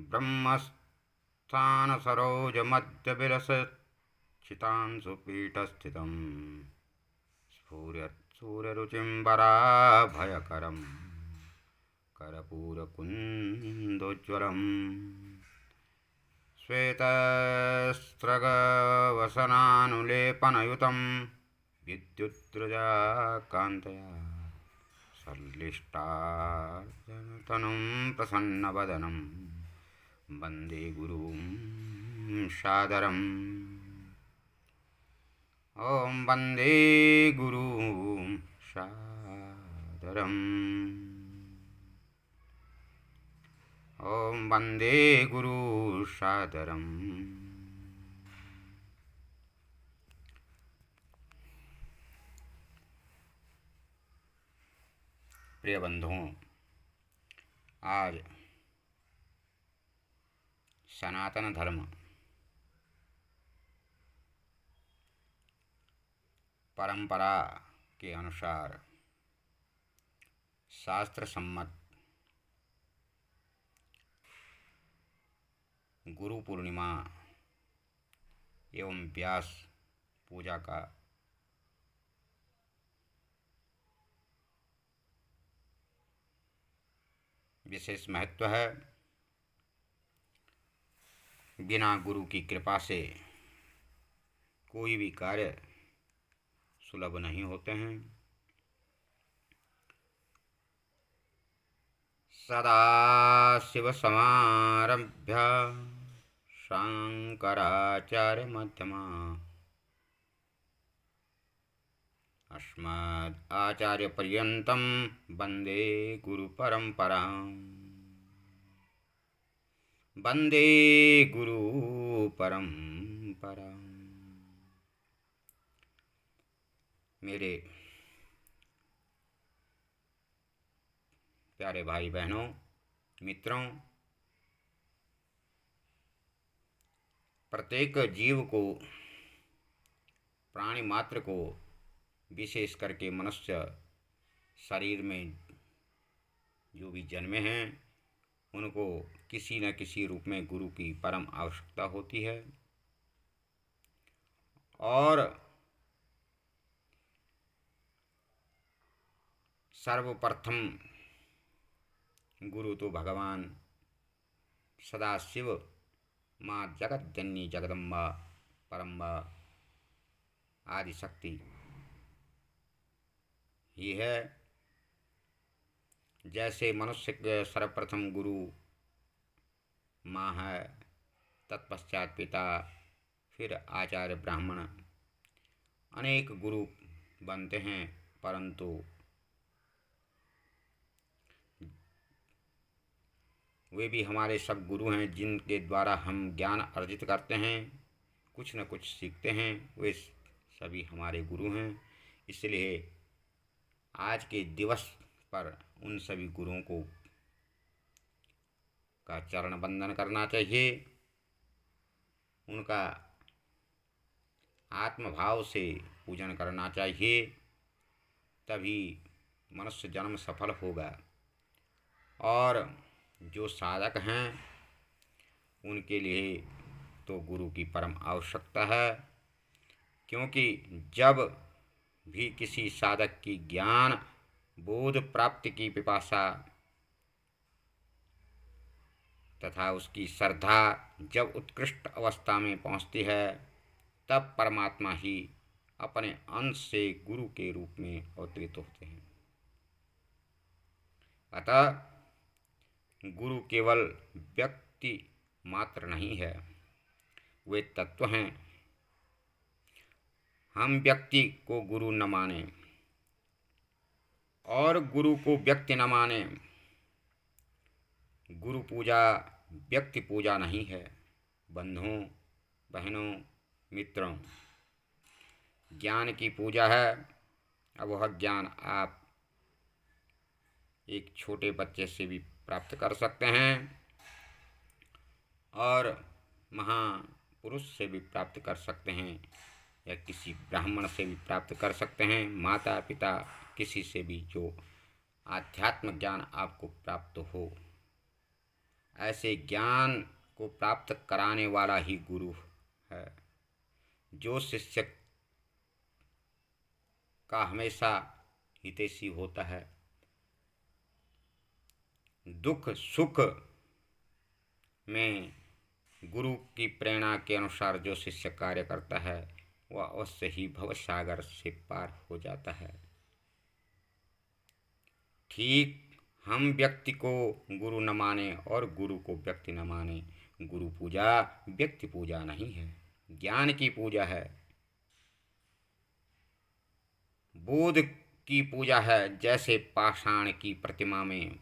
ब्रह्मस्थानसरोजमध्यविलसच्चितांशुपीठस्थितं स्फुरत्सूर्यरुचिं वराभयकरं कर्पूरकुन्दोज्ज्वलम् श्वेतस्रगवसनानुलेपनयुतं विद्युद्रजाकान्तया सल्लिष्टार्जनतनुं प्रसन्नवदनं वन्दे गुरुं सादरम्। ॐ वन्दे गुरुं सादरम्। ॐ वन्दे गुरु सादरम्। प्रिय बंधुओं, आज सनातन धर्म परंपरा के अनुसार शास्त्र सम्मत गुरु पूर्णिमा एवं व्यास पूजा का विशेष महत्व है। बिना गुरु की कृपा से कोई भी कार्य सुलभ नहीं होते हैं। सदाशिवसमारभ्य शंकराचार्यमध्यमा अस्मदाचार्यपर्यन्तं वन्दे गुरुपरम्पराम्। वन्दे गुरुपरम्पराम्। मेरे प्यारे भाई बहनों, मित्रों, प्रत्येक जीव को, प्राणी मात्र को, विशेष करके मनुष्य शरीर में जो भी जन्मे हैं उनको किसी न किसी रूप में गुरु की परम आवश्यकता होती है। और सर्वप्रथम गुरु तो भगवान सदाशिव, माँ जगतजननी जगदम्बा परम्बा आदिशक्ति ही है। जैसे मनुष्य के सर्वप्रथम गुरु माँ है, तत्पश्चात पिता, फिर आचार्य ब्राह्मण, अनेक गुरु बनते हैं, परंतु वे भी हमारे सब गुरु हैं जिनके द्वारा हम ज्ञान अर्जित करते हैं, कुछ न कुछ सीखते हैं। वे सभी हमारे गुरु हैं। इसलिए आज के दिवस पर उन सभी गुरुओं को का चरण वंदन करना चाहिए। उनका आत्मभाव से पूजन करना चाहिए, तभी मनुष्य जन्म सफल होगा। और जो साधक हैं उनके लिए तो गुरु की परम आवश्यकता है, क्योंकि जब भी किसी साधक की ज्ञान बोध प्राप्ति की पिपासा तथा उसकी श्रद्धा जब उत्कृष्ट अवस्था में पहुंचती है, तब परमात्मा ही अपने अंश से गुरु के रूप में अवतरित होते हैं। अतः गुरु केवल व्यक्ति मात्र नहीं है, वे तत्व हैं। हम व्यक्ति को गुरु न माने और गुरु को व्यक्ति न माने। गुरु पूजा व्यक्ति पूजा नहीं है। बंधुओं, बहनों, मित्रों, ज्ञान की पूजा है। अब वह ज्ञान आप एक छोटे बच्चे से भी प्राप्त कर सकते हैं और महापुरुष से भी प्राप्त कर सकते हैं, या किसी ब्राह्मण से भी प्राप्त कर सकते हैं, माता पिता किसी से भी, जो आध्यात्म ज्ञान आपको प्राप्त हो। ऐसे ज्ञान को प्राप्त कराने वाला ही गुरु है, जो शिष्य का हमेशा हितैषी होता है। दुख सुख में गुरु की प्रेरणा के अनुसार जो शिष्य कार्य करता है वह अवश्य ही भवसागर से पार हो जाता है। ठीक हम व्यक्ति को गुरु न माने और गुरु को व्यक्ति न माने, गुरु पूजा व्यक्ति पूजा नहीं है, ज्ञान की पूजा है, बोध की पूजा है। जैसे पाषाण की प्रतिमा में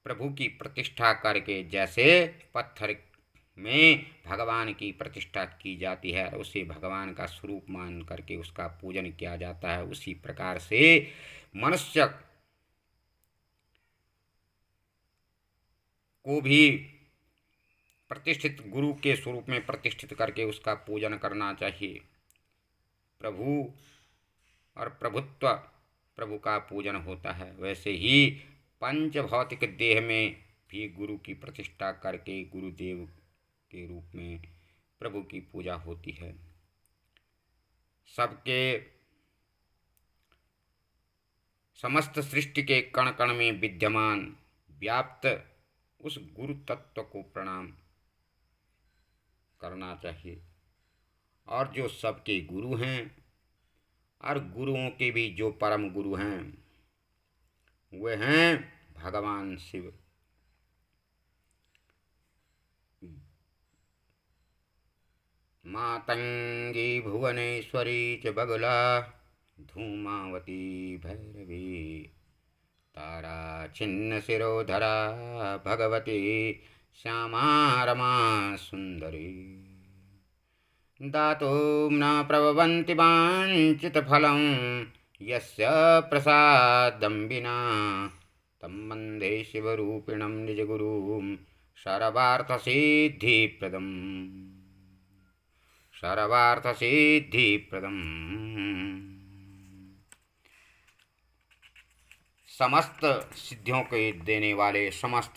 प्रभु की प्रतिष्ठा करके जैसे पत्थर में भगवान की प्रतिष्ठा की जाती है, उसे भगवान का स्वरूप मान करके उसका पूजन किया जाता है, उसी प्रकार से मनुष्य को भी प्रतिष्ठित गुरु के स्वरूप में प्रतिष्ठित करके उसका पूजन करना चाहिए। प्रभु और प्रभुत्व प्रभु का पूजन होता है, वैसे ही पंच भौतिक देह में भी गुरु की प्रतिष्ठा करके गुरुदेव के रूप में प्रभु की पूजा होती है। सबके समस्त सृष्टि के कण कण में विद्यमान व्याप्त उस गुरु तत्व को प्रणाम करना चाहिए। और जो सबके गुरु हैं और गुरुओं के भी जो परम गुरु हैं वे हैं भगवान शिव। मातंगी भुवनेश्वरी च बगला धूमावती भैरवी तारा छिन्न शिरोधरा भगवती श्यामा रमा सुंदरी दातुं न प्रभवन्ति वाञ्छितफलं यस्य प्रसादं विना तं वन्दे शिवरूपिणं निजगुरुं सर्वार्थसिद्धिप्रदम्। समस्त सिद्धियों के देने वाले, समस्त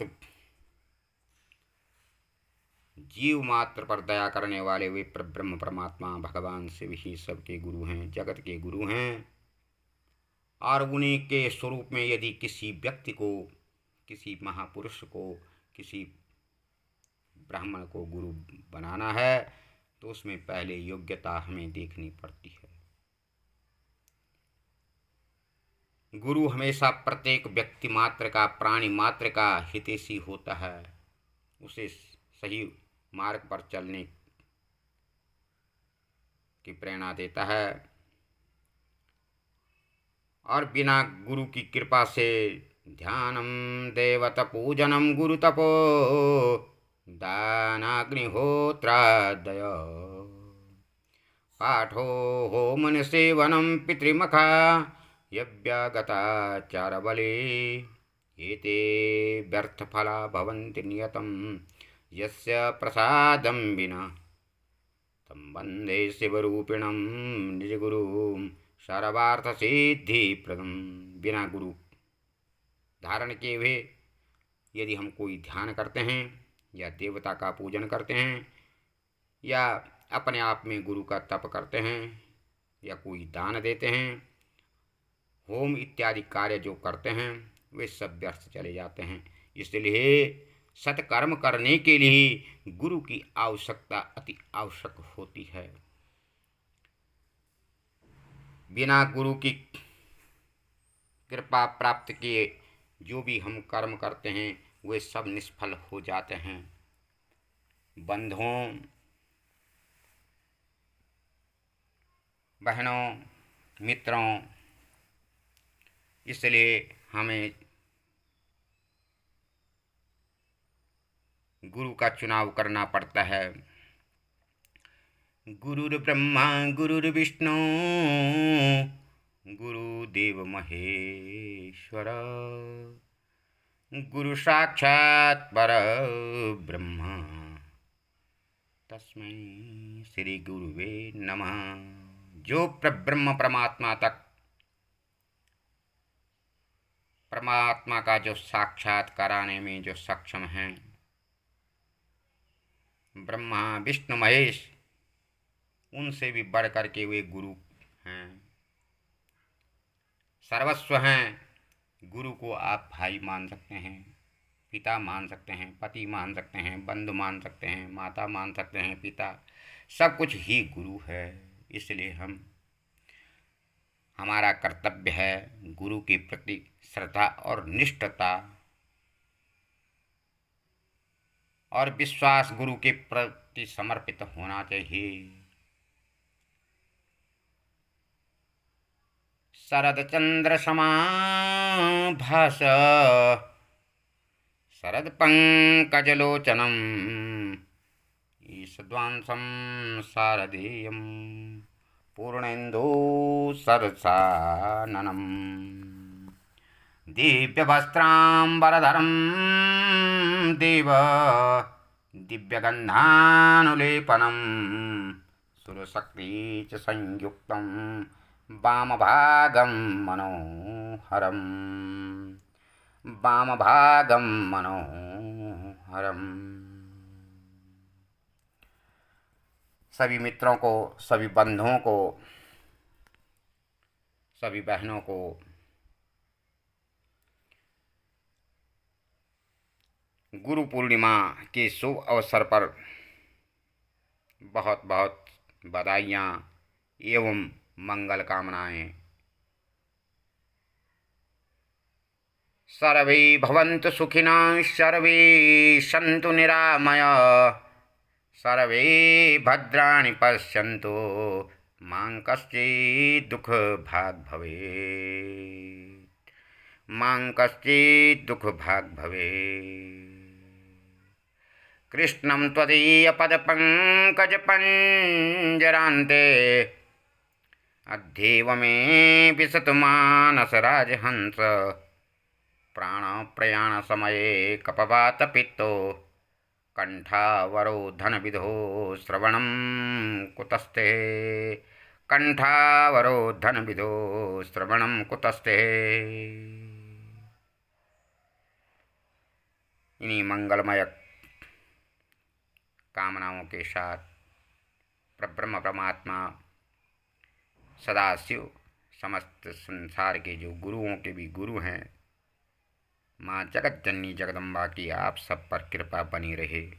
जीव मात्र पर दया करने वाले वे ब्रह्म परमात्मा भगवान शिव ही सबके गुरु हैं, जगत के गुरु हैं। और उन्हीं के स्वरूप में यदि किसी व्यक्ति को, किसी महापुरुष को, किसी ब्राह्मण को गुरु बनाना है तो उसमें पहले योग्यता हमें देखनी पड़ती है। गुरु हमेशा प्रत्येक व्यक्ति मात्र का, प्राणी मात्र का हितैषी होता है, उसे सही मार्ग पर चलने की प्रेरणा देता है। और बिना गुरु की कृपा से ध्यानम देवत पूजनम गुरु तपो दानाग्निहोत्रादय पाठो होमन सेवनम पितृमखा यव्यागताचारबले एते व्यर्थफला भवन्ति नियतं यस्य प्रसादं विना तं वन्दे शिवरूपिणं निजगुरुं सर्वार्थसिद्धिप्रदं। बिना गुरु धारण किए हुए यदि हम कोई ध्यान करते हैं या देवता का पूजन करते हैं या अपने आप में गुरु का तप करते हैं या कोई दान देते हैं, होम इत्यादि कार्य जो करते हैं वे सब व्यर्थ चले जाते हैं। इसलिए सत्कर्म करने के लिए गुरु की आवश्यकता अति आवश्यक होती है। बिना गुरु की कृपा प्राप्त किए जो भी हम कर्म करते हैं वे सब निष्फल हो जाते हैं। बंधुओं, बहनों, मित्रों, इसलिए हमें गुरु का चुनाव करना पड़ता है। गुरुर्ब्रह्मा गुरुर्विष्णु गुरुदेव महेश्वर गुरु साक्षात् परब्रह्म तस्मै श्री गुरुवे नमः। जो ब्रह्म परमात्मा तक परमात्मा का जो साक्षात कराने में जो सक्षम हैं, ब्रह्मा विष्णु महेश, उनसे भी बढ़ कर के वे गुरु हैं, सर्वस्व हैं। गुरु को आप भाई मान सकते हैं, पिता मान सकते हैं, पति मान सकते हैं, बंधु मान सकते हैं, माता मान सकते हैं, पिता, सब कुछ ही गुरु है। इसलिए हमारा कर्तव्य है गुरु के प्रति श्रद्धा और निष्ठता और विश्वास गुरु के प्रति समर्पित होना चाहिए। शरद चंद्र समाभास शरद पंकजलोचनम ईशद्वांसं शारदेयं पूर्णेन्दु सरसाननम् दिव्यवस्त्राम्बरधरं देव दिव्यगन्धानुलेपनं सुरशक्ति च संयुक्तं वामभागं मनोहरम् वामभागं मनोहरम्। सभी मित्रों को, सभी बंधुओं को, सभी बहनों को गुरु पूर्णिमा के शुभ अवसर पर बहुत बहुत बधाइयाँ एवं मंगल कामनाएं। सर्वे भवन्तु सुखिनः, सर्वे सन्तु निरामयाः, सर्वे भद्राणि पश्यन्तु मां कश्चित् दुःखभाग् भवेत्, मां कश्चित् दुःखभाग् भवेत्। कृष्णं त्वदीयपदपङ्कजपञ्जरान्ते अध्येव मे विशतु मानसराजहंस। प्राणप्रयाणसमये कपवातपित्तो कण्ठावरोधनविधो श्रवणं कुतस्ते, कण्ठावरोधनविधो श्रवणं कुतस्ते। इन्हीं मंगलमय कामनाओं के साथ परब्रह्म परमात्मा सदाशिव समस्त संसार के जो गुरुओं के भी गुरु हैं, माँ जगत जननी जगदम्बा की आप सब पर कृपा बनी रहे।